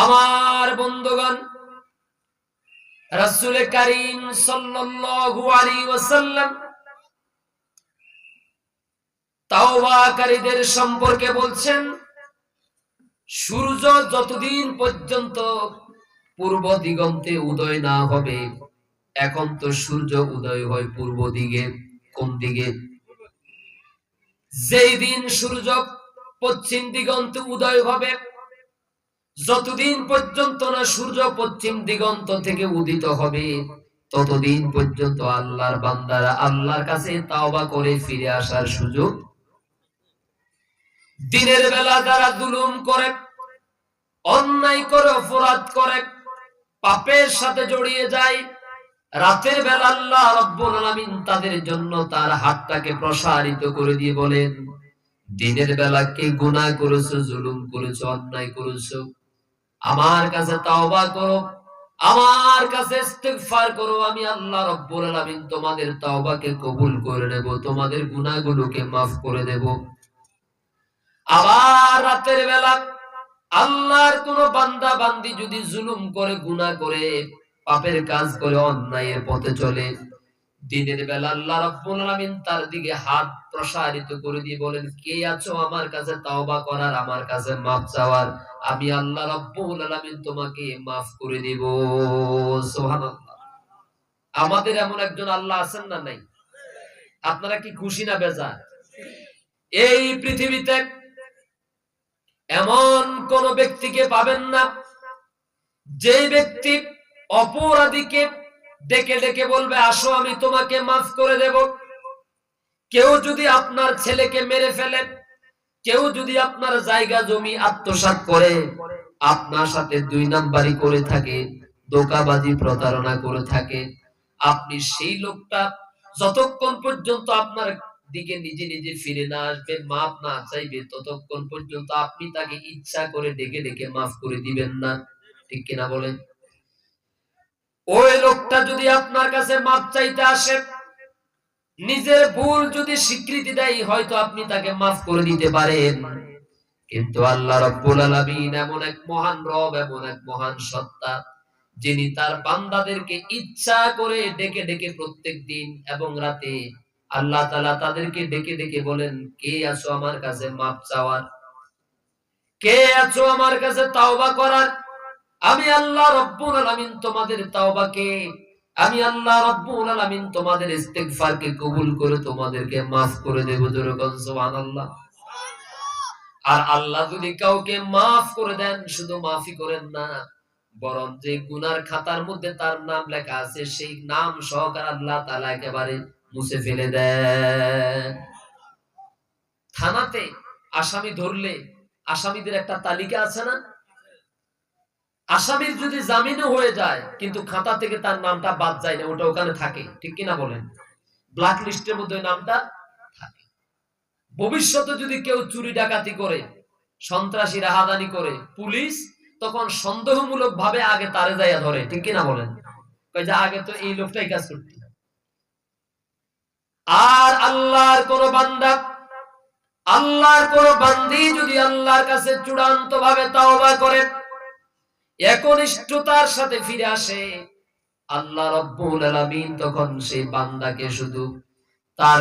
আমার বন্ধুগণ, রাসূল কারীম সাল্লাল্লাহু আলাইহি ওয়াসাল্লাম তাওবাকারীদের সম্পর্কে বলছেন, সূর্য যতদিন পর্যন্ত পূর্ব দিগন্তে উদয় না হবে। এখন তো সূর্য উদয় হয় পূর্ব দিকে। কোন দিকে? যেই দিন সূর্য পশ্চিম দিগন্তে উদয় হবে, যতদিন পর্যন্ত না সূর্য পশ্চিম দিগন্ত থেকে উদিত হবে, ততদিন পর্যন্ত আল্লাহর বান্দারা আল্লাহর কাছে তাওবা করে ফিরে আসার সুযোগ। দিনের বেলা যারা জুলুম করে, অন্যায় করে, অপরাধ করে, পাপের সাথে জড়িয়ে যায়, রাতের বেলা আল্লাহ রাব্বুল আলামিন তাদের জন্য তার হাতটাকে প্রসারিত করে দিয়ে বলেন, দিনের বেলা কে গুনাহ করেছো, জুলুম করেছো, অন্যায় করেছো, আমার কাছে তাওবা করো, আমার কাছে ইস্তিগফার করো, আমি আল্লাহ রাব্বুল আলামিন তোমাদের তাওবাকে কবুল করে নেব, তোমাদের গুনাহগুলোকে maaf করে দেব। আবার রাতের বেলা আল্লাহর কোন বান্দা বান্দি যদি জুলুম করে, গুনাহ করে, পাপের কাজ করে, অন্যায়ের পথে চলে, দিনের বেলা আল্লাহ রাব্বুল আলামিন তার দিকে হাত প্রসারিত করে দিয়ে বলেন, কে আছো আমার কাছে তাওবা করার, আমার কাছে maaf চাওয়ার, আমি আল্লাহ রাব্বুল আলামিন তোমাকে maaf করে দেব। সুবহানাল্লাহ। আমাদের এমন একজন আল্লাহ আছেন না নাই? আপনারা কি খুশি না বেজার? এই পৃথিবীতে এমন কোন ব্যক্তিকে পাবেন না যে ব্যক্তি অপরাধীকে ডেকে ডেকে বলবে, আসো আমি তোমাকে maaf করে দেব। কেউ যদি আপনার ছেলেকে মেরে ফেলে, কেউ যদি আপনার জায়গা জমি আত্মসাৎ করে, আপনার সাথে দুই নাম্বারি করে থাকে, ধোঁকাবাজি প্রতারণা করে থাকে, আপনি সেই লোকটা যতক্ষণ পর্যন্ত আপনার দিকে নিজে নিজে ফিরে না আসবে, মাফ না চাইবে, ততক্ষণ পর্যন্ত আপনি তাকে ইচ্ছা করে ডেকে ডেকে মাফ করে দিবেন না। ঠিক কিনা বলেন? ওই লোকটা যদি আপনার কাছে মাফ চাইতে আসে, নিজের ভুল যদি স্বীকৃতি দেয়, হয়তো আপনি তাকে মাফ করে দিতে পারেন। কিন্তু আল্লাহ রাব্বুল আলামিন এমন এক মহান রব, এমন এক মহান সত্তা, যিনি তার বান্দাদেরকে ইচ্ছা করে ডেকে ডেকে প্রত্যেক দিন এবং রাতে আল্লাহ তাআলা তাদেরকে ডেকে ডেকে বলেন, কে আছো আমার কাছে মাফ চাওয়ার, কে আছো আমার কাছে তাওবা করার, আমি আল্লাহ রাব্বুল আলামিন তোমাদের তাওবাকে, আমি আল্লাহ রাব্বুল আলামিন তোমাদের ইস্তিগফারকে কবুল করে তোমাদেরকে maaf করে দেব। জোরে বল সুবহানাল্লাহ। আর আল্লাহ যদি কাউকে maaf করে দেন, শুধু মাফই করেন না, বরং যে গুনার খাতার মধ্যে তার নাম লেখা আছে, সেই নাম সহকারে আল্লাহ তাআলা একেবারে মুছে ফেলে দেন। থানাতে আসামি ধরলে আসামিদের একটা তালিকা আছে না? আসামির যদি জামিনও হয়ে যায়, কিন্তু খাতা থেকে তার নামটা বাদ যায় না, ওটা ওখানে থাকে। ঠিক কিনা বলেন? ব্ল্যাক লিস্টের মধ্যে নামটা থাকে। ভবিষ্যতে যদি কেউ চুরি ডাকাতি করে, সন্ত্রাসী রাহাদানি করে, পুলিশ তখন সন্দেহমূলক ভাবে আগে তারে যাইয়া ধরে। ঠিক কিনা বলেন? কয় যে আগে তো এই লোকটাই কাজ করত। আর আল্লাহর কোন বান্দা, আল্লাহর কোন বান্দি যদি আল্লাহর কাছে চূড়ান্ত ভাবে তাওবা করে, একনিষ্ঠতার সাথে ফিরে আসে, আল্লাহ রাব্বুল আলামিন তখন সেই বান্দাকে শুধু তার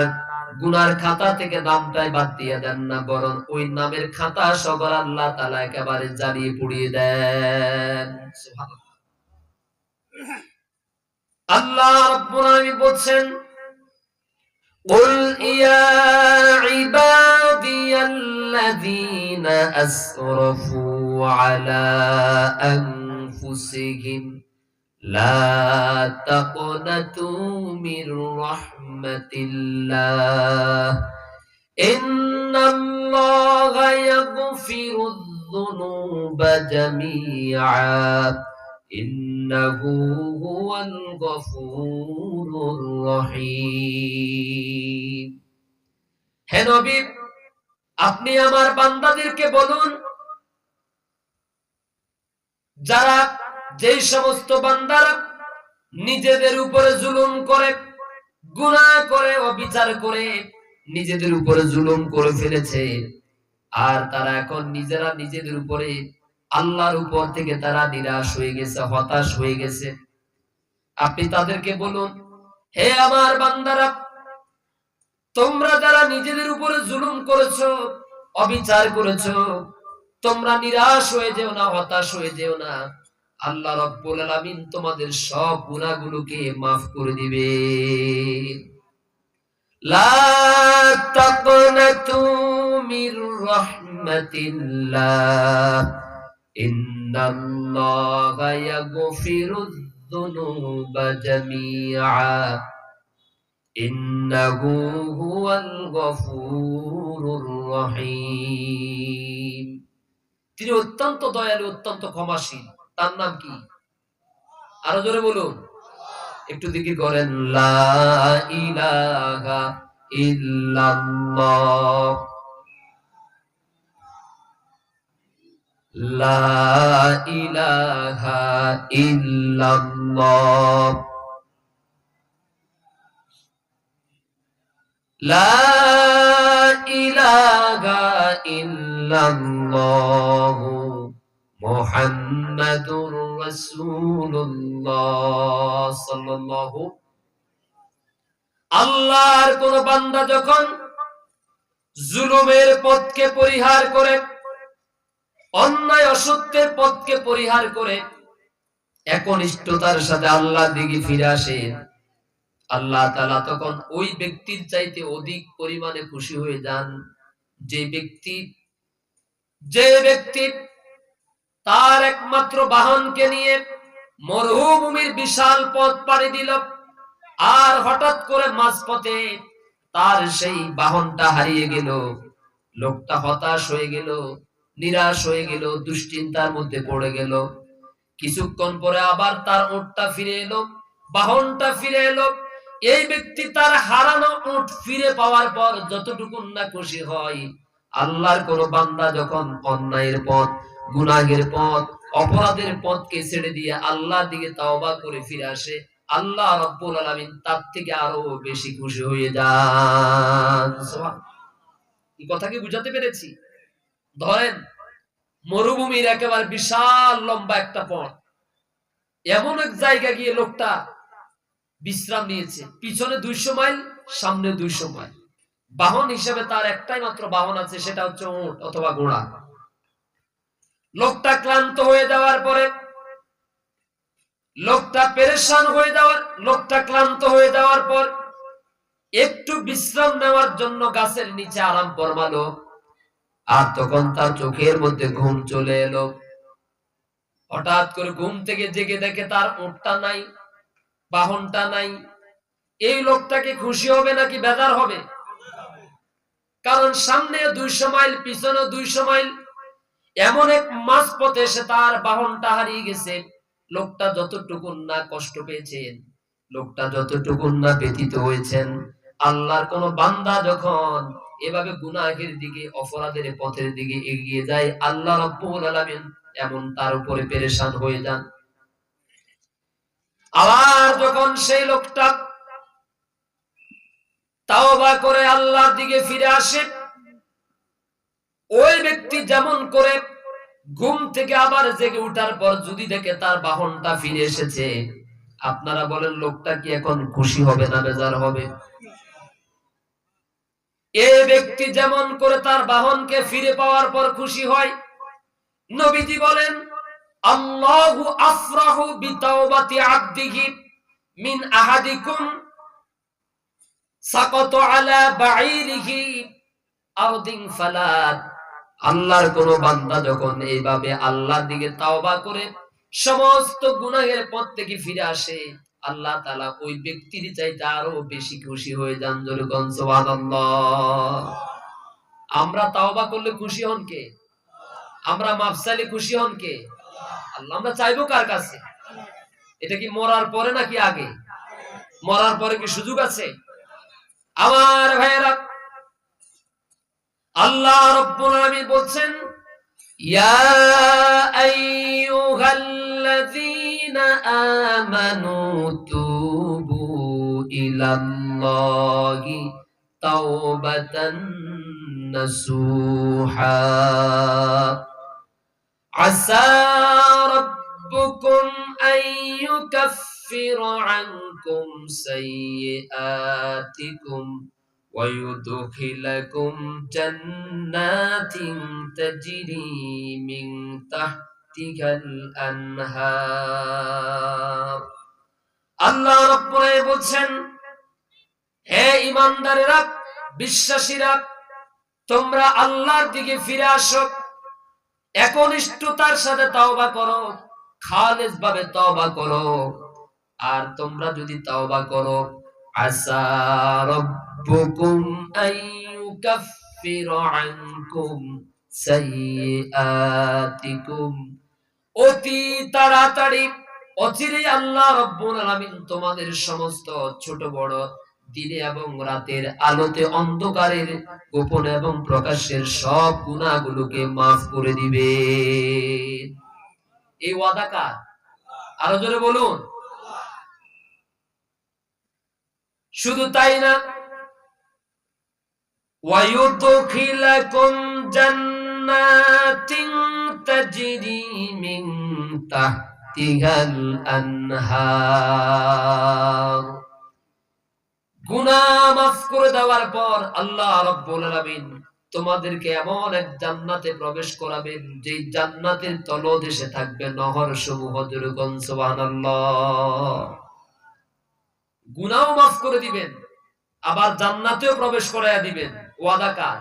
গুনার খাতা থেকে নামটাই বাদ দিয়ে দেন না, বরং ওই নামের খাতা সবার আল্লাহ তাআলা একেবারে জ্বালিয়ে পুড়িয়ে দেন। সুবহানাল্লাহ। আল্লাহ রাব্বুল আলামিন বলছেন, قل يا عبادي الذين أسرفوا على أنفسهم لا تقنطوا من رحمة الله إن الله يغفر الذنوب جميعا إنه هو الغفور الرحيم। হে নবী, আপনি আমার বান্দাদেরকে বলুন, যারা, যেই সমস্ত বান্দারা নিজেদের উপরে জুলুম করে, গুনাহ করে, অবিচার করে, নিজেদের উপরে জুলুম করে ফেলেছে, আর তারা এখন নিজেরা নিজেদের উপরে আল্লাহর উপর থেকে তারা নিরাশ হয়ে গেছে, হতাশ হয়ে গেছে। আপনি তাদেরকে বলুন, হে আমার বান্দারা, তোমরা যারা নিজেদের উপরে জুলুম করেছো, অবিচার করেছো, তোমরা নিরাশ হয়ে যেও না, হতাশ হয়ে যেও না। আল্লাহ রাব্বুল আলামিন তোমাদের সব গুনাহগুলোকে মাফ করে দিবে। লা তাকনাতু মির রাহমাতিল্লাহ ইন্নাল্লাহা ইয়াগফিরুয যুনুবা জামিআ ইন্নাহু হুয়াল গফুরুর রহিম। তিনি অত্যন্ত দয়ালু, অত্যন্ত ক্ষমাশীল। তার নাম কি? আরো জোরে বলুন, একটু জিকির করেন, লা ইলাহা ইল্লাল্লাহ, লা ইলাহা ইল্লাল্লাহ, লা ইলাহা ইল্লাল্লাহ মুহাম্মাদুর রাসূলুল্লাহ সাল্লাল্লাহু। আল্লাহর কোন বান্দা যখন জুলুমের পথকে পরিহার করে, অন্যায় অসত্যের পথকে পরিহার করে একনিষ্ঠতার সাথে আল্লাহর দিকে ফিরে আসে, আল্লাহ তাআলা তখন ওই ব্যক্তির চাইতে অধিক পরিমাণে খুশি হয়ে যান। যে ব্যক্তি তার একমাত্র বাহনকে নিয়ে মরুভূমির বিশাল পথ পাড়ি দিল, আর হঠাৎ করে মাঝপথে তার সেই বাহনটা হারিয়ে গেল, লোকটা হতাশ হয়ে গেল, নিরাশ হয়ে গেল, দুশ্চিন্তার মধ্যে পড়ে গেল। কিছুক্ষণ পরে আবার তার উটটা ফিরে এলো, বাহনটা ফিরে এলো। এই ব্যক্তি তার হারানো উট ফিরে পাওয়ার পর যতটুকু না খুশি হয়, আল্লাহর কোন বান্দা যখন অন্যায়ের পথ, গুনাহের পথ, অপরাধের পথকে ছেড়ে দিয়ে আল্লাহর দিকে তাওবা করে ফিরে আসে, আল্লাহ রাব্বুল আলামিন তার থেকে আরো বেশি খুশি হয়ে যান। এই কথা কি বুঝাতে পেরেছি? ধরেন মরুভূমির একেবারে বিশাল লম্বা একটা পথ, এমন এক জায়গা গিয়ে লোকটা বিশ্রাম নিয়েছে, পিছনে 200 মাইল, সামনে 200 মাইল। বাহন হিসেবে তার একটাই মাত্র বাহন আছে, সেটা হচ্ছে উট অথবা ঘোড়া। লোকটা ক্লান্ত হয়ে যাওয়ার পরে, লোকটা পেরেশান হয়ে যাওয়ার, লোকটা ক্লান্ত হয়ে যাওয়ার পর একটু বিশ্রাম নেওয়ার জন্য গাছের নিচে আরাম ফরমালো। আর তখন তার চোখের মধ্যে ঘুম চলে এলো। হঠাৎ করে ঘুম থেকে জেগে দেখে তার উটটা নাই, বাহনটা নাই। এই লোকটাকে খুশি হবে নাকি বেজার হবে? কারণ সামনে 200 মাইল, পিছনে 200 মাইল, এমন এক মাঝ পথে এসে তার বাহনটা হারিয়ে গেছে। লোকটা যতটুকু না কষ্ট পেয়েছেন, লোকটা যতটুকু না ব্যথিত হয়েছেন, আল্লাহর কোন বান্দা যখন এভাবে গুনাহের দিকে, অপরাধের পথের দিকে এগিয়ে যায়, আল্লাহ রাব্বুল আলামিন এমন তার উপরে পেরেশান হয়ে যান। আবার যখন সেই লোকটা তাওবা করে আল্লাহর দিকে ফিরে আসে, ওই ব্যক্তি যেমন করে ঘুম থেকে আবার জেগে ওঠার পর যদি দেখে তার বাহনটা ফিরে এসেছে, আপনারা বলেন লোকটা কি এখন খুশি হবে না বেজার হবে? এই ব্যক্তি যেমন করে তার বাহনকে ফিরে পাওয়ার পর খুশি হয়, নবীজি বলেন, আল্লাহু আফরাহু বিতাওবাতি আবদিহি মিন আহাদিকুম সাকাতা আলা বাঈরিহি আরদিন ফালাত। আল্লাহর কোন বান্দা যখন এইভাবে আল্লাহর দিকে তাওবা করে সমস্ত গুনাহের পথ থেকে ফিরে আসে, আল্লাহ তাআলা ওই ব্যক্তির চাইতে আরো বেশি খুশি হয়ে যান। জোরে বলুন সুবহানাল্লাহ। আমরা তাওবা করলে খুশি হন কে? আমরা মাফ চাইলে খুশি হন কে? আল্লাহ। আমরা চাইবো কার কাছে? এটা কি মরার পরে নাকি আগে? মরার পরে কি সুযোগ আছে? আমার ভাইয়েরা, আল্লাহ রাব্বুল আলামিন বলছেন, ইয়া আইয়ুহাল্লাযীনা আমানু তুবু ইলাল্লাহি তাওবাতান নাসুহা আসা রাব্বুকুম আইয়ুকাফিরা আনকুম সাইয়্যাতিকুম ওয়া ইউদখিলাকুম জান্নাতিন তাজরি মিন তাহতিহাল আনহার। আল্লাহ রাব্বুল আলামিন বলছেন, হে ঈমানদারেরা, বিশ্বাসীরা, তোমরা আল্লাহর দিকে ফিরে আসো, একনিষ্ঠতার সাথে তাওবা করো, খালেস ভাবে তাওবা করো। আর তোমরা যদি তাওবা করো, আসা রাব্বুকুম আইয়ুকাফিরা আনকুম সাইয়্যাতিকুম, অতি তাড়াতাড়ি অচিরেই আল্লাহ রাব্বুল আলামিন তোমাদের সমস্ত ছোট বড় দিনে এবং রাতের আলোতে অন্ধকারের গোপন এবং প্রকাশের সব গুনাহগুলোকে মাফ করে দিবে। এই ওয়াদা কার? আরো জোরে বলুন। শুধু তাই না, ওয়ায়ুদখিলাকুম জান্নাতিন তাজরি মিন তাহতিহাল আনহার। গুনাহ মাফ করে দেওয়ার পর আল্লাহ রাব্বুল আলামিন তোমাদেরকে এমন এক জান্নাতে প্রবেশ করাবেন, যেই জান্নাতের তলদেশে থাকবে নহর সমূহ। যেরকম সুবহানাল্লাহ। গুনাহও মাফ করে দিবেন, আবার জান্নাতেও প্রবেশ করাইয়া দিবেন। ওয়াদা কার?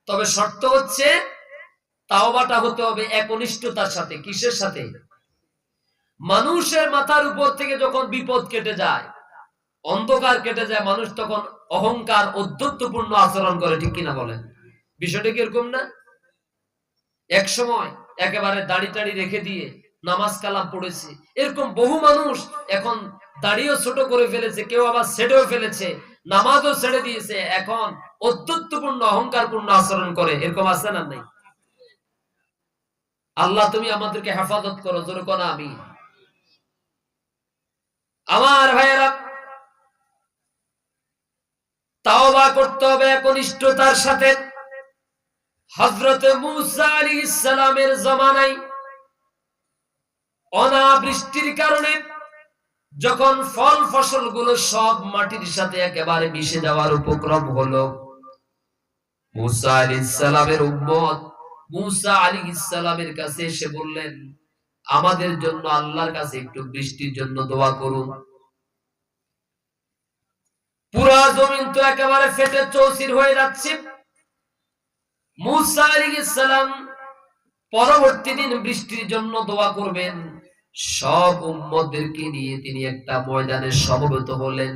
তবে শর্ত হচ্ছে তাওবাটা হতে হবে একনিষ্ঠতার সাথে। কিসের সাথে? মানুষের মাথার উপর থেকে যখন বিপদ কেটে যায়, অন্ধকার কেটে যায়, মানুষ তখন অহংকার ঔদ্ধত্যপূর্ণ আচরণ করে, ঠিক কিনা বলেন? বিষয়টা কি এরকম না? এক সময় একেবারে দাড়ি টাড়ি রেখে দিয়ে নামাজ কালাম পড়েছে, এরকম বহু মানুষ এখন দাড়িও ছোট করে ফেলেছে, কেউ আবার ছেড়েও ফেলেছে, নামাজও ছেড়ে দিয়েছে, এখন ঔদ্ধত্যপূর্ণ অহংকারপূর্ণ আচরণ করে। এরকম আছে না নাই? আল্লাহ তুমি আমাদেরকে হেফাজত করো, জোরে কোন আমিন। আমার ভাইয়েরা, তাওবা করতে হবে একনিষ্ঠতার সাথে। হযরত মূসা আলাইহিস সালামের জামানায় অনাবৃষ্টির কারণে যখন ফল ফসলগুলো সব মাটির সাথে একেবারে মিশে যাওয়ার উপক্রম হলো, মূসা আলাইহিস সালামের উম্মত মূসা আলাইহিস সালামের কাছে এসে বললেন, আমাদের জন্য আল্লাহর কাছে একটু বৃষ্টির জন্য দোয়া করুন। পুরা জমিন তো একেবারে ফেটে চৌচির হয়ে যাচ্ছে। মূসা আলাইহিস সালাম পরবর্তী দিন বৃষ্টির জন্য দোয়া করবেন, সব উম্মতদেরকে নিয়ে তিনি একটা ময়দানে সমবেত হলেন।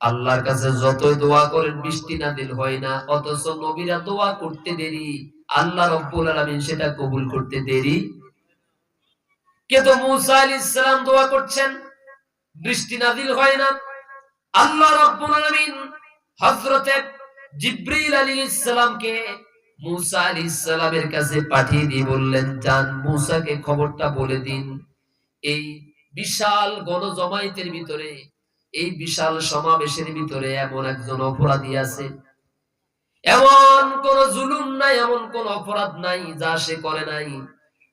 আল্লাহর কাছে যতই দোয়া করেন বৃষ্টি নাযিল হয় না, অথচ নবীরা দোয়া করতে দেরি, আল্লাহ রাব্বুল আলামিন সেটা কবুল করতে দেরি। কিন্তু মূসা আলাইহিস সালাম দোয়া করছেন, বৃষ্টি নাযিল হয় না। আল্লাহ রাব্বুল আলামিন হযরতে জিবরিল আলাইহিস সালামকে মূসা আলাইহিস সালামের কাছে পাঠিয়ে দিয়ে বললেন, যান মূসাকে খবরটা বলে দিন, এই বিশাল গণজমায়েতের ভিতরে, এই বিশাল সমাবেশের ভিতরে এমন একজন অপরাধী আছে, এমন কোন জুলুম নাই, এমন কোন অপরাধ নাই যা সে করে নাই।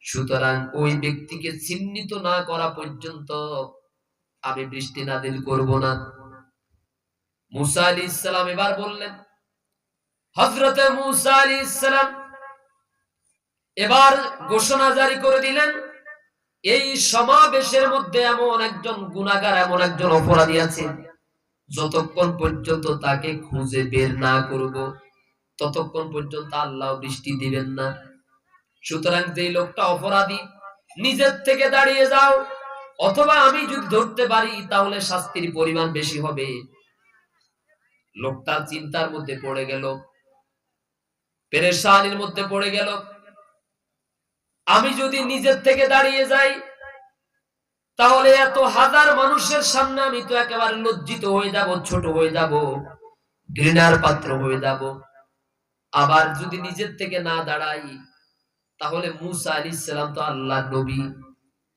সুতরাং ওই ব্যক্তিকে চিহ্নিত না করা পর্যন্ত আমি বৃষ্টি নাযিল করব না। মূসা আলাইহিস সালাম এবার বললেন, হযরতে মূসা আলাইহিস সালাম এবার ঘোষণা জারি করে দিলেন, এই সমাবেশের মধ্যে এমন একজন গুনাহগার, এমন একজন অপরাধী আছে, যতক্ষণ পর্যন্ত তাকে খুঁজে বের না করব ততক্ষণ পর্যন্ত আল্লাহ বৃষ্টি দিবেন না। সুতরাং যে লোকটা অপরাধী, নিজের থেকে দাঁড়িয়ে যাও, অথবা আমি যদি ধরতে পারি তাহলে শাস্তির পরিমাণ বেশি হবে। লোকটা চিন্তার মধ্যে পড়ে গেল, পেরেশানির মধ্যে পড়ে গেল। আমি যদি নিজের থেকে দাঁড়িয়ে যাই তাহলে এত হাজার মানুষের সামনে আমি তো একেবারে লজ্জিত হয়ে যাব, ছোট হয়ে যাব, ঘৃণার পাত্র হয়ে যাব। আবার যদি নিজের থেকে না দাঁড়াই তাহলে মূসা আলাইহিস সালাম তো আল্লাহর নবী,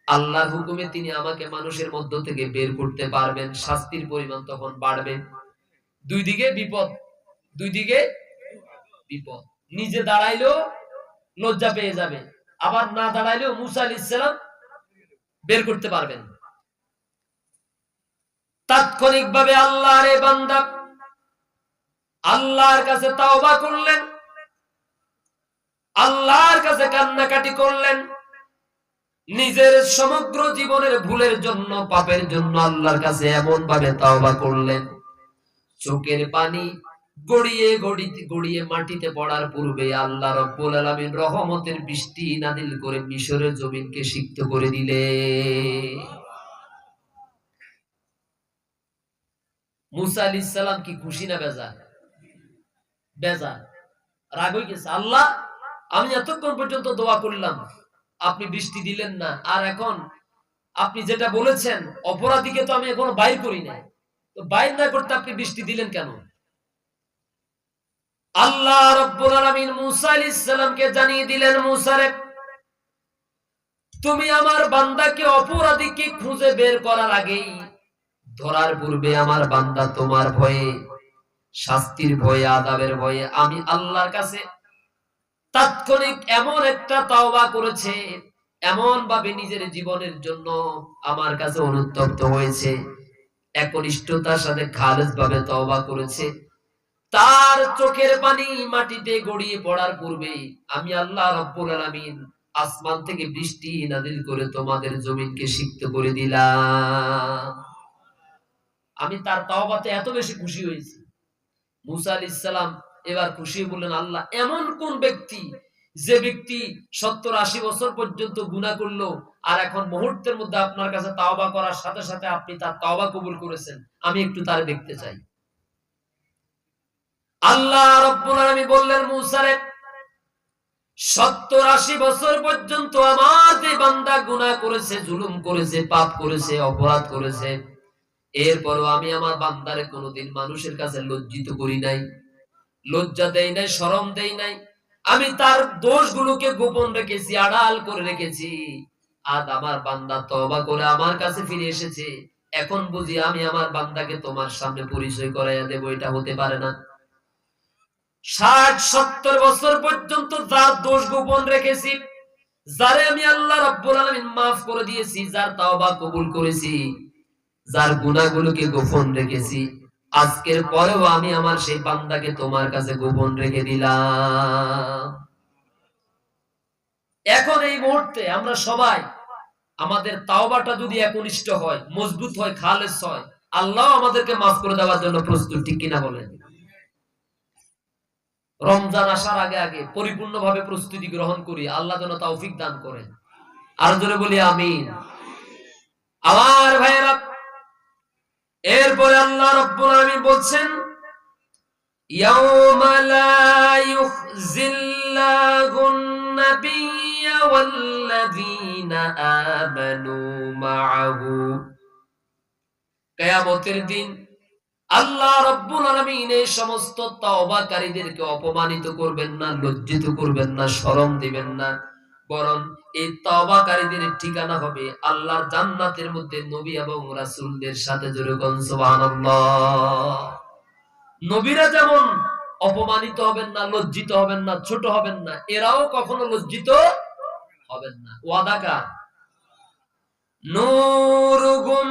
আল্লাহর হুকুমে তিনি আমাকে মানুষের মধ্য থেকে বের করতে পারবেন, শাস্তির পরিমাণ তখন বাড়বে। দুই দিকে বিপদ, দুই দিকে বিপদ। নিজে দাঁড়াইলেও লজ্জা পেয়ে যাবে, আবার না দাঁড়াইলেও মুসা আলাইহিস সালাম বের করতে পারবেন। তাৎক্ষণিকভাবে আল্লাহর এই বান্দা আল্লাহর কাছে তাওবা করলেন, আল্লাহর কাছে কান্নাকাটি করলেন, নিজের সমগ্র জীবনের ভুলের জন্য, পাপের জন্য আল্লাহর কাছে এমন ভাবে তাওবা করলেন, চোখের পানি গড়িয়ে গড়িয়ে গড়িয়ে মাটিতে পড়ার পূর্বে আল্লাহ রাব্বুল আলামিন রহমতের বৃষ্টি নাযিল করে মিশরের জমিনকে সিক্ত করে দিলেন। মুসা আলাইহিস সালাম কি খুশি না বেজার? বেজার, রাগ হয়ে গেছে। আল্লাহ, আমি এতক্ষণ পর্যন্ত দোয়া করলাম, আপনি বৃষ্টি দিলেন না, আর এখন আপনি যেটা বলেছেন অপরাধীকে তো আমি এখনো বাইর করি নাই, তো বাইর না করতে আপনি বৃষ্টি দিলেন কেন? আল্লাহ রাব্বুল আলামিন মুসা আলাইহিস সালামকে জানিয়ে দিলেন, মুসা রে, তুমি আমার বান্দাকে, অপরাধীকে খুঁজে বের করার আগেই, ধরার পূর্বে আমার বান্দা তোমার ভয়ে, শাস্তির ভয়ে, আযাবের ভয়ে আমি আল্লাহর কাছে তাৎক্ষণিক এমন একটা তাওবা করেছে, এমন ভাবে নিজের জীবনের জন্য আমার কাছে অনুতপ্ত হয়েছে, একনিষ্ঠতার সাথে খালেস ভাবে তওবা করেছে, তার চোখের পানি মাটিতে গড়িয়ে পড়ার পূর্বে আমি আল্লাহ রাব্বুল আলামিন আসমান থেকে বৃষ্টি নাযিল করে তোমাদের জমিনকে সিক্ত করে দিলাম। আমি তার তাওবাতে এত বেশি খুশি হয়েছি। মুসা আলাইহিস সালাম এবার খুশি বললেন, আল্লাহ, এমন কোন ব্যক্তি, যে ব্যক্তি 70-80 বছর পর্যন্ত গুনাহ করলো, আর এখন মুহূর্তের মধ্যে আপনার কাছে তাওবা করার সাথে সাথে আপনি তার তাওবা কবুল করেছেন, আমি একটু তার দেখতে চাই। আল্লাহ রাব্বুল আলামিন বললেন, মুসা রে, 70-80 বছর পর্যন্ত আমার যে বান্দা গুনাহ করেছে, জুলুম করেছে, পাপ করেছে, অপরাধ করেছে, এরপরও আমি আমার বান্দারে কোনোদিন মানুষের কাছে লজ্জিত করি নাই, লজ্জা দেই নাই, শরম দেই নাই, আমি তার দোষগুলোকে গোপন রেখেছি, আড়াল করে রেখেছি। আজ আমার বান্দা তওবা করে আমার কাছে ফিরে এসেছে, এখন বুঝি আমি আমার বান্দাকে তোমার সামনে পরিচয় করাইয়া দেব? এটা হতে পারে না। 60-70 বছর পর্যন্ত যার দোষ গোপন রেখেছি, যারে আমি আল্লাহ রাব্বুল আলামিন মাফ করে দিয়েছি, যার তাওবা কবুল করেছি, যার গুনাহগুলোকে গোপন রেখেছি, আজকের পরেও আমি আমার সেই বান্দাকে তোমার কাছে গোপন রেখে দিলাম। এখন এই মুহূর্তে আমরা সবাই, আমাদের তাওবাটা যদি একনিষ্ঠ হয়, মজবুত হয়, খালেস হয়, আল্লাহ আমাদেরকে মাফ করে দেওয়ার জন্য প্রস্তুত, ঠিক কিনা বলেন? রমজান আসার আগে আগে পরিপূর্ণভাবে প্রস্তুতি গ্রহণ করি, আল্লাহ যেন তৌফিক দান করেন। আর জোরে বলি আমিন। আমার ভাইয়েরা, এরপরে আল্লাহ রাব্বুল আলামিন বলছেন, ইয়াউমা লা ইউখজিল্লাহুন নাবিয়্যা ওয়াল্লাযীনা আমানু মাআহু, কিয়ামতের দিন আল্লাহ রাব্বুল আলামিন এই সমস্ত তওবাকারীদেরকে অপমানিত করবেন না, লজ্জিত করবেন না, শরম দিবেন না, বরং এই তওবাকারীদের ঠিকানা হবে আল্লাহর জান্নাতের মধ্যে নবী এবং রাসূলদের সাথে। জোরে কোন সুবহানাল্লাহ। নবীরা যেমন অপমানিত হবেন না, লজ্জিত হবেন না, ছোট হবেন না, এরাও কখনো লজ্জিত হবেন না। ওয়াদা কার? নূরুহুম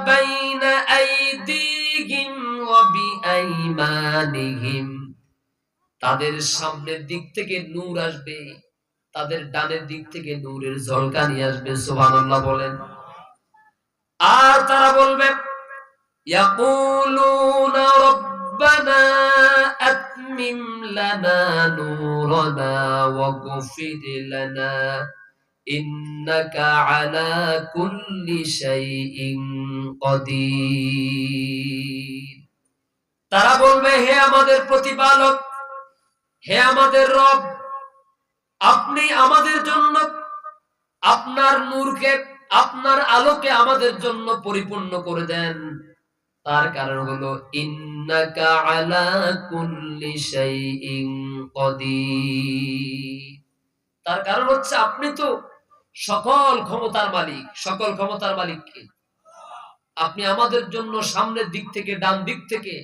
বাইনা আইদিহিম ওয়া বিআইমানিহিম, তাদের সামনের দিক থেকে নূর আসবে, তাদের ডানের দিক থেকে নূরের ঝলকানি আসবে। সুবহানাল্লাহ বলেন। আর তারা বলবে, ইয়াকুলুনা রাব্বানা আতমিম লানা নূরানা ওয়াগফির লানা ইন্নাকা আলা কুল্লি শাইইন কাদির। তারা বলবে, হে আমাদের প্রতিপালক, হে আমাদের রব, আপনি আমাদের জন্য আপনার নূরকে, আপনার আলোকে আমাদের জন্য পরিপূর্ণ করে দেন। তার কারণ হলো ইন্নাকা আলা কুল্লি শাইইন কাদির, তার কারণ হচ্ছে আপনি তো সকল ক্ষমতার মালিক। সকল ক্ষমতার মালিক কে? আপনি আমাদের জন্য সামনের দিক থেকে, ডান দিক থেকে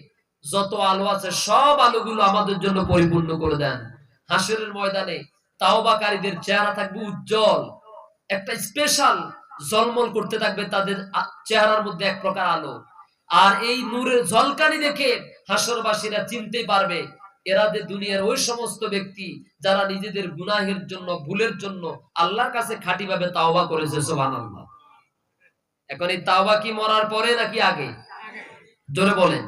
যত আলো আছে সব আলোগুলো আমাদের জন্য পরিপূর্ণ করে দেন। হাসরের ময়দানে তাওবাকারীদের চেহারা থাকবে উজ্জ্বল, একটা স্পেশাল ঝলমল করতে থাকবে তাদের চেহারার মধ্যে এক প্রকার আলো। আর এই নূরের ঝলকানি দেখে হাসরবাসীরা চিনতে পারবে এরা যে দুনিয়ার ওই সমস্ত ব্যক্তি যারা নিজেদের গুনাহের জন্য, ভুলের জন্য আল্লাহর কাছে খাঁটিভাবে তাওবা করেছে। সুবহানাল্লাহ। এখন এই তাওবা কি মরার পরে নাকি আগে? জোরে বলেন।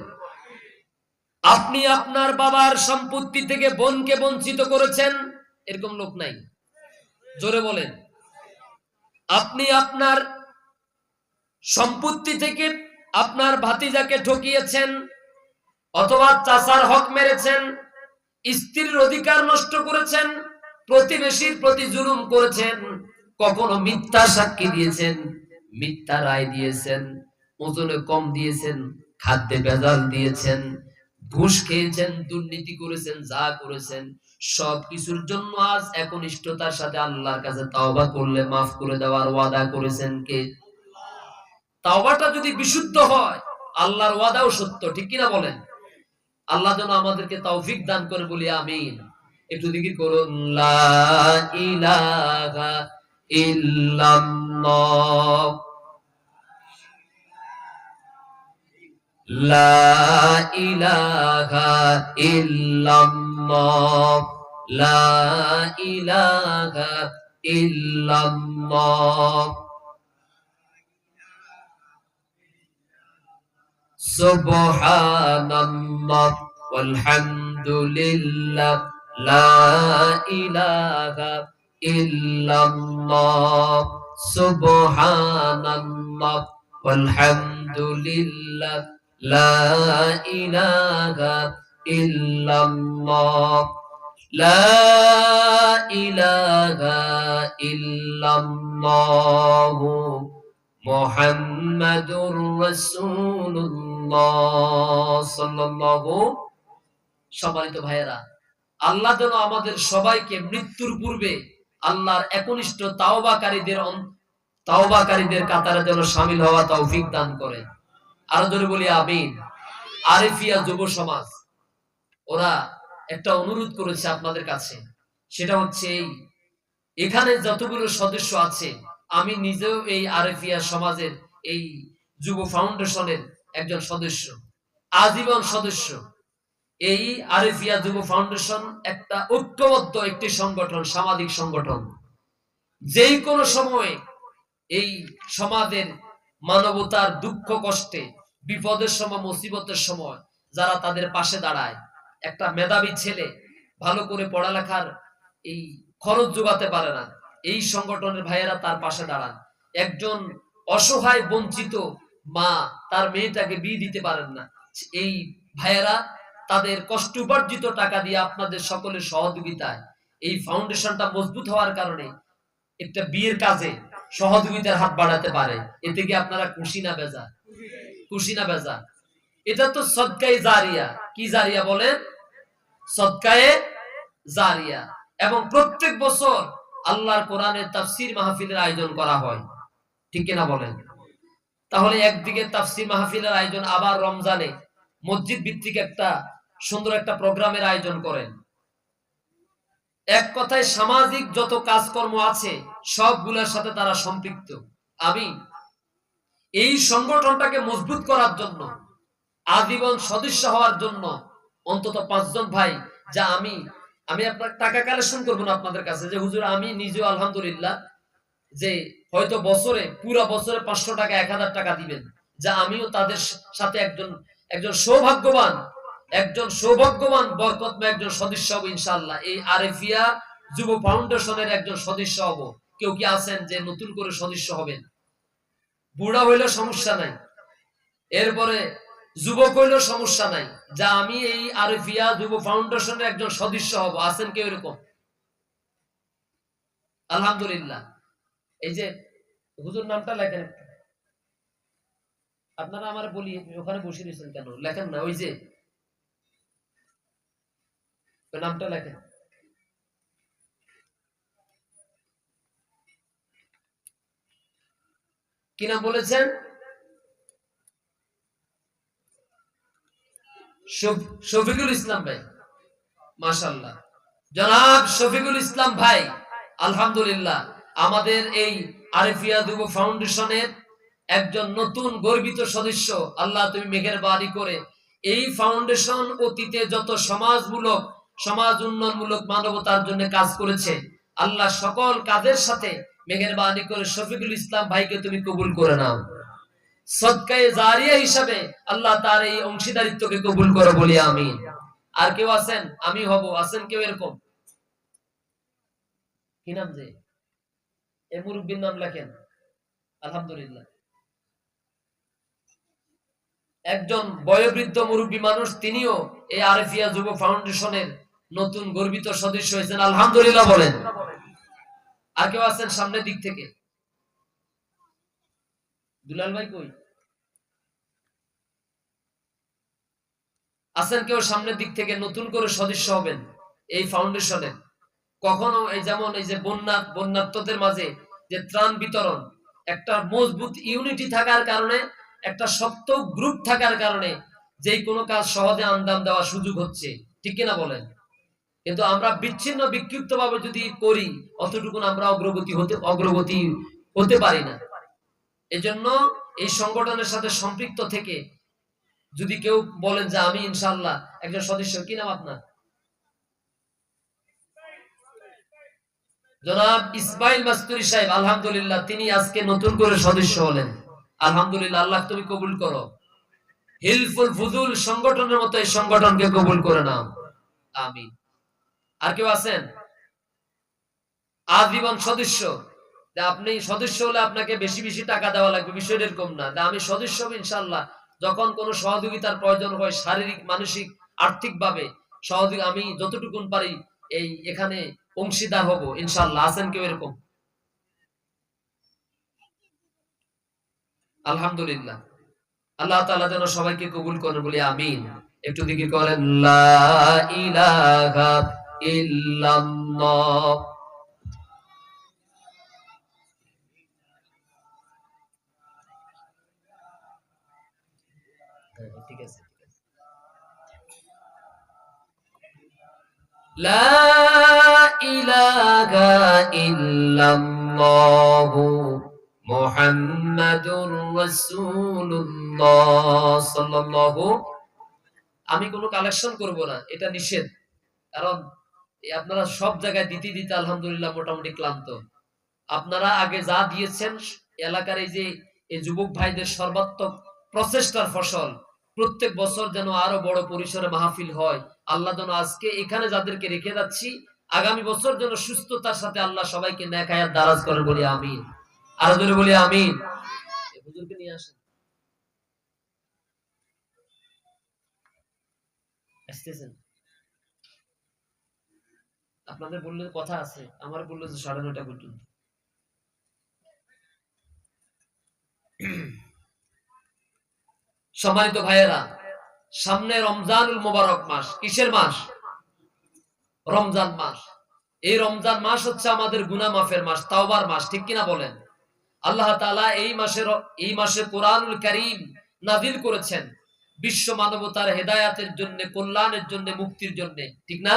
আপনি আপনার বাবার সম্পত্তি থেকে বোনকে বঞ্চিত করেছেন, এরকম লোক নাই? জোরে বলেন। আপনি আপনার সম্পত্তি থেকে আপনার ভাতিজাকে ঠকিয়েছেন, অথবা চাচার হক মেরেছেন, স্ত্রীর অধিকার নষ্ট করেছেন, প্রতিবেশীর প্রতি জুলুম করেছেন, কখনো মিথ্যা সাক্ষী দিয়েছেন, মিথ্যা রায় দিয়েছেন, ওজনে কম দিয়েছেন, খাদ্যে ভেজাল দিয়েছেন, ঘুষ খেয়েছেন, দুর্নীতি করেছেন, যা করেছেন সব কিছুর জন্য আজ একনিষ্ঠতার সাথে আল্লাহর কাছে তাওবা করলে মাফ করে দেওয়ার ওয়াদা করেছেন কে? তাওবাটা যদি বিশুদ্ধ হয় আল্লাহর ওয়াদাও সত্য, ঠিক কিনা বলেন? আল্লাহ যেন আমাদেরকে তৌফিক দান করে, বলি আমিন। একটু জিকির করুন, লা ইলাহা ইল্লাল্লাহ, লা ইলাহা ইল্লাল্লাহ, লা ইলাহা ইল্লাল্লাহ, সুবহানাল্লাহ ওয়ালহামদুলিল্লাহ, লা ইলাহা ইল্লাল্লাহ, সুবহানাল্লাহ ওয়ালহামদুলিল্লাহ, লা ইলাহা ইল্লাল্লাহ, লা ইলাহা ইল্লাল্লাহ মুহাম্মাদুর রাসূলুল্লাহ সাল্লাল্লাহু। সম্মানিত ভাইয়েরা, আল্লাহ যেন আমাদের সবাইকে মৃত্যুর পূর্বে আল্লাহর একনিষ্ঠ তাওবাকারীদের কাতারে যেন শামিল হওয়া তৌফিক দান করে। আরো জোরে বলি আমিন। আরিফিয়া যুব সমাজ ওরা একটা অনুরোধ করেছে আপনাদের কাছে, সেটা হচ্ছে এখানে যতগুলো সদস্য আছে, আমি নিজেও এই আরিফিয়া সমাজের এই যুব ফাউন্ডেশনের একজন সদস্য, আজীবন সদস্য। এই আরিফিয়া যুব ফাউন্ডেশন একটা ঐক্যবদ্ধ একটি সংগঠন, সামাজিক সংগঠন। যেই কোনো সময়ে এই সমাজের মানবতার দুঃখ কষ্টে, বিপদের সময়, মুসিবতের সময় যারা তাদের পাশে দাঁড়ায়, একটা মেধাবী ছেলে ভালো করে পড়ালেখার এই খরচ যোগাতে পারে না, এই সংগঠনের ভাইয়েরা তার পাশে দাঁড়ান। একজন অসহায় বঞ্চিত মা তার মেয়েটাকে বিয়ে দিতে পারেন না, এই ভাইয়েরা তাদের কষ্ট উপার্জিত টাকা দিয়ে আপনাদের সকলের সহযোগিতায় এই ফাউন্ডেশনটা মজবুত হওয়ার কারণে একটা বিয়ের কাজে সহযোগিতার হাত বাড়াতে পারে। এতে কি আপনারা খুশি না বেজা? খুশি না বেজা? এটা তো সদকায়ে জারিয়া। কি জারিয়া বলেন? সদকায়ে জারিয়া। এবং প্রত্যেক বছর আল্লাহর কোরআনের তাফসীর মাহফিলের আয়োজন করা হয়, ঠিক কিনা বলেন? তাহলে একদিকে তাফসীর মাহফিলের আয়োজন, আবার রমজানে মসজিদ ভিত্তিক একটা সুন্দর একটা প্রোগ্রামের আয়োজন করেন। এক কথায় সামাজিক যত কাজকর্ম আছে সবগুলোর সাথে তারা সম্পৃক্ত। আমি এই সংগঠনটাকে মজবুত করার জন্য, আজীবন সদস্য হওয়ার জন্য অন্তত 5 জন ভাই, যা আমি আপনার টাকা কালেকশন করবো না আপনাদের কাছে, যে হুজুর আমি নিজেও আলহামদুলিল্লাহ যে হয়তো বছরে, পুরো বছরে 500 টাকা 1000 টাকা দিবেন, যা আমিও তাদের সাথে একজন সৌভাগ্যবান বরকতময় একজন সদস্য হব ইনশাআল্লাহ। এই আরিফিয়া যুব ফাউন্ডেশনের একজন সদস্য হব। কেউ কি আছেন যে নতুন করে সদস্য হবেন? বুড়া হইলেও সমস্যা নাই, এরপরে যুবক হইলেও সমস্যা নাই, যা আমি এই আরিফিয়া যুব ফাউন্ডেশনের একজন সদস্য হব। আছেন কেউ এরকম? আলহামদুলিল্লাহ। এই যে হুজুর নামটা লেখেন, আপনারা আমার বলি ওখানে বসে রয়েছেন কেন? লেখেন না, ওই যে নামটা লেখেন। কি নাম বলেছেন? শফিকুল ইসলাম ভাই, মাশাআল্লাহ। জনাব শফিকুল ইসলাম ভাই আলহামদুলিল্লাহ আমাদের এই আরিফিয়া যুব ফাউন্ডেশনের একজন নতুন গর্বিত সদস্য। আল্লাহ তুমি মেহেরবানি করে এই ফাউন্ডেশন অতীতে যত সমাজমূলক সমাজ উন্নয়নমূলক মানবতার জন্য কাজ করেছে, আল্লাহ সকল কাজের সাথে মেহেরবানি করে শফিকুল ইসলাম ভাইকে তুমি কবুল করে নাও। সদকায়ে জারিয়া হিসাবে আল্লাহ তার এই অংশীদারিত্বকে কবুল করো বলি আমিন। আর কেউ আছেন? আমি হব, আছেন কেউ এরকম? কি নাম যে এই মুরব্বীর নাম লেখেন। আলহামদুলিল্লাহ একজন বয়োবৃদ্ধ মুরব্বী মানুষ, তিনিও এই আরিফিয়া যুব ফাউন্ডেশনের নতুন গর্বিত সদস্য হয়েছেন। আলহামদুলিল্লাহ বলেন। আর কেউ আছেন সামনের দিক থেকে? দুলাল ভাই কই আছেন কেউ সামনের দিক থেকে নতুন করে সদস্য হবেন এই ফাউন্ডেশনে? কখনো এই যেমন এই যে বন্যার্তদের মাঝে যে ত্রাণ বিতরণ, একটা মজবুত ইউনিটি থাকার কারণে, একটা শক্ত গ্রুপ থাকার কারণে যে কোনো কাজ সহজে আঞ্জাম দেওয়ার সুযোগ হচ্ছে, ঠিক কিনা বলেন? কিন্তু আমরা বিচ্ছিন্ন বিক্ষিপ্ত ভাবে যদি করি, অতটুকু আমরা অগ্রগতি হতে পারি না। এজন্য এই সংগঠনের সাথে সম্পৃক্ত থেকে যদি কেউ বলেন যে আমি ইনশাআল্লাহ একজন সদস্য, কি নাম আপনার? জনাব ইসমাইল মাস্তুরি সাহেব আলহামদুলিল্লাহ তিনি আজকে নতুন করে সদস্য হলেন। আলহামদুলিল্লাহ, আল্লাহ তুমি কবুল করো। হিলফুল ফুজুল সংগঠনের মতো এই সংগঠনকে কবুল করে নাও, আমিন। আর কেউ আছেন আজীবন সদস্য? আপনি সদস্য হলে আপনাকে বেশি বেশি টাকা দেওয়া লাগবে, বিষয়টা এরকম না। আমি সদস্য হব ইনশাআল্লাহ, যখন কোনো সহযোগিতার প্রয়োজন হয়, শারীরিক মানসিক আর্থিক ভাবে সহযোগী, আমি যতটুকু পারি এই এখানে অংশীদার হব ইনশাআল্লাহ। আছেন কেউ এরকম? আলহামদুলিল্লাহ, আল্লাহ তাআলা যেন সবাইকে কবুল করেন বলি আমিন। একটু দিকে করেন লা ইলাহা ইল্লাল্লাহ। ঠিক আছে, লা ইলাহা ইল্লাল্লাহু মুহাম্মাদুর রাসূলুল্লাহ সাল্লাল্লাহু। আমি কোনো কালেকশন করব না, এটা নিষেধ। কারণ আপনারা সব জায়গায় দিতে দিতে আলহামদুলিল্লাহ মোটামুটি ক্লান্ত। আপনারা আগে যা দিয়েছেন এলাকার এই যে এই যুবক ভাইদের সর্বাত্মক প্রচেষ্টার ফসল, প্রত্যেক বছর যেন আরো বড় পরিসরে মাহফিল হয়। আল্লাহ যেন আজকে এখানে যাদেরকে রেখে যাচ্ছি, আগামী বছর যেন সুস্থতার সাথে আল্লাহ সবাইকে নেক হায়াত দারাজ করেন বলি আমিন। আরো জোরে বলি আমিন। হুজুরকে নিয়ে আসেন, আসতেছেন। আপনাদের বললে কথা আছে, আমার বললো যে 9:30 পর্যন্ত। সম্মানিত ভাইয়েরা, সামনে রমজানুল মোবারক মাস। কিসের মাস? রমজান মাস। এই রমজান মাস হচ্ছে আমাদের গুনাহ মাফের মাস, তাওবার মাস, ঠিক কিনা বলেন? আল্লাহ তাআলা এই মাসে কোরআনুল কারীম নাযিল করেছেন বিশ্ব মানবতার হেদায়েতের জন্য, কল্যাণের জন্য, মুক্তির জন্য, ঠিক না?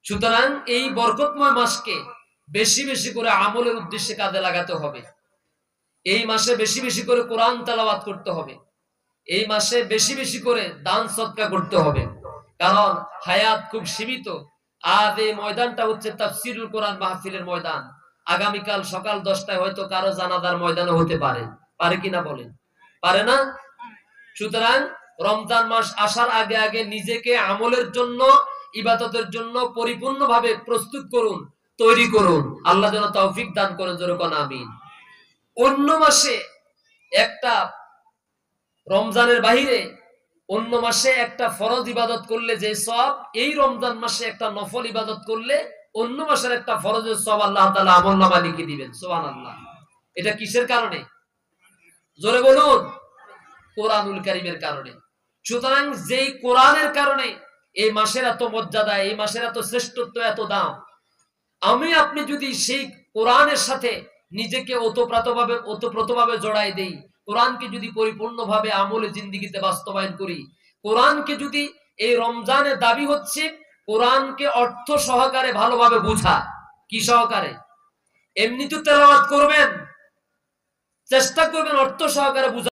সুতরাং এই বরকতময় মাসকে বেশি বেশি করে আমলের উদ্দেশ্যে কাজে লাগাতে হবে। এই মাসে বেশি বেশি করে কোরআন তেলাওয়াত করতে হবে। এই মাসে বেশি বেশি করে দান সদকা করতে হবে। কারণ হায়াত খুব সীমিত। আজ এই ময়দানটা হচ্ছে তাফসীরুল কোরআন মাহফিলের ময়দান। আগামীকাল সকাল 10টায় হয়তো কারো জানাজার ময়দানে হতে পারে, পারে কিনা বলেন? পারে না? সুতরাং রমজান মাস আসার আগে আগে নিজেকে আমলের জন্য, ইবাদতের জন্য পরিপূর্ণভাবে প্রস্তুত করুন, তৈরি করুন। আল্লাহ যেন তৌফিক দান করেন, জোরে কোন আমিন। অন্য মাসে একটা, রমজানের বাহিরে অন্য মাসে একটা ফরজ ইবাদত করলে যে সওয়াব, এই রমজান মাসে একটা নফল ইবাদত করলে অন্য মাসের একটা ফরজের সওয়াব আল্লাহ তাআলা আমলনামায় লিখে দিবেন। সুবহানাল্লাহ। এটা কিসের কারণে? জোরে বলুন। কোরআনুল কারীমের কারণে। সুতরাং যেই কোরআনের কারণে এই মাসের এত মর্যাদা, এই মাসের এত শ্রেষ্ঠত্ব, এত দাম, আমি আপনি যদি সেই কোরআনের সাথে নিজেকে ওতপ্রোতভাবে জড়াই দেই, কোরআনকে যদি পরিপূর্ণভাবে আমলে জিন্দেগিতে বাস্তবায়ন করি, কোরআনকে যদি, এই রমজানের দাবি হচ্ছে কোরআনকে অর্থ সহকারে ভালোভাবে বুঝা। কি সহকারে? এমনি তো তেলাওয়াত করবেন, চেষ্টা করবেন অর্থ সহকারে বুঝা।